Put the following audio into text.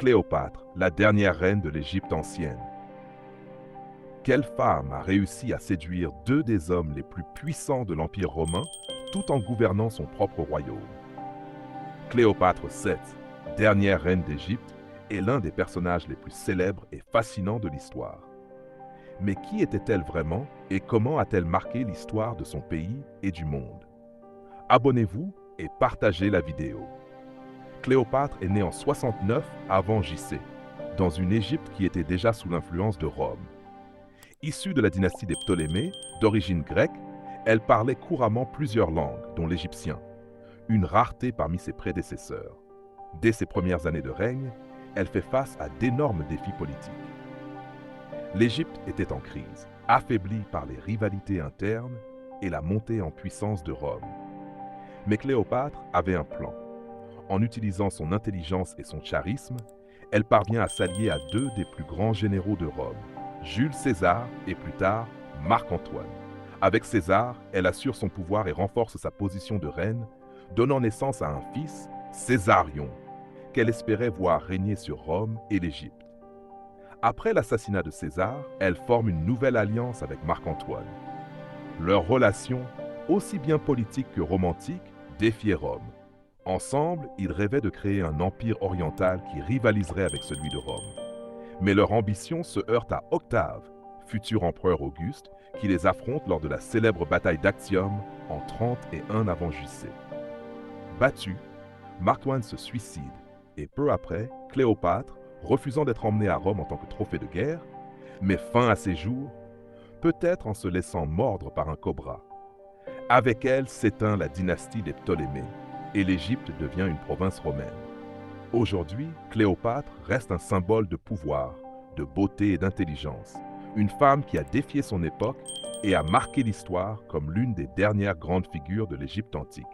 Cléopâtre, la dernière reine de l'Égypte ancienne. Quelle femme a réussi à séduire deux des hommes les plus puissants de l'Empire romain tout en gouvernant son propre royaume? Cléopâtre VII, dernière reine d'Égypte, est l'un des personnages les plus célèbres et fascinants de l'histoire. Mais qui était-elle vraiment et comment a-t-elle marqué l'histoire de son pays et du monde? Abonnez-vous et partagez la vidéo. Cléopâtre est née en 69 avant JC, dans une Égypte qui était déjà sous l'influence de Rome. Issue de la dynastie des Ptolémées, d'origine grecque, elle parlait couramment plusieurs langues, dont l'égyptien, une rareté parmi ses prédécesseurs. Dès ses premières années de règne, elle fait face à d'énormes défis politiques. L'Égypte était en crise, affaiblie par les rivalités internes et la montée en puissance de Rome. Mais Cléopâtre avait un plan. En utilisant son intelligence et son charisme, elle parvient à s'allier à deux des plus grands généraux de Rome, Jules César et plus tard Marc-Antoine. Avec César, elle assure son pouvoir et renforce sa position de reine, donnant naissance à un fils, Césarion, qu'elle espérait voir régner sur Rome et l'Égypte. Après l'assassinat de César, elle forme une nouvelle alliance avec Marc-Antoine. Leur relation, aussi bien politique que romantique, défiait Rome. Ensemble, ils rêvaient de créer un empire oriental qui rivaliserait avec celui de Rome. Mais leur ambition se heurte à Octave, futur empereur Auguste, qui les affronte lors de la célèbre bataille d'Actium en 31 avant JC. Battu, Marc-Antoine se suicide et peu après, Cléopâtre, refusant d'être emmenée à Rome en tant que trophée de guerre, met fin à ses jours, peut-être en se laissant mordre par un cobra. Avec elle s'éteint la dynastie des Ptolémées et l'Égypte devient une province romaine. Aujourd'hui, Cléopâtre reste un symbole de pouvoir, de beauté et d'intelligence, une femme qui a défié son époque et a marqué l'histoire comme l'une des dernières grandes figures de l'Égypte antique.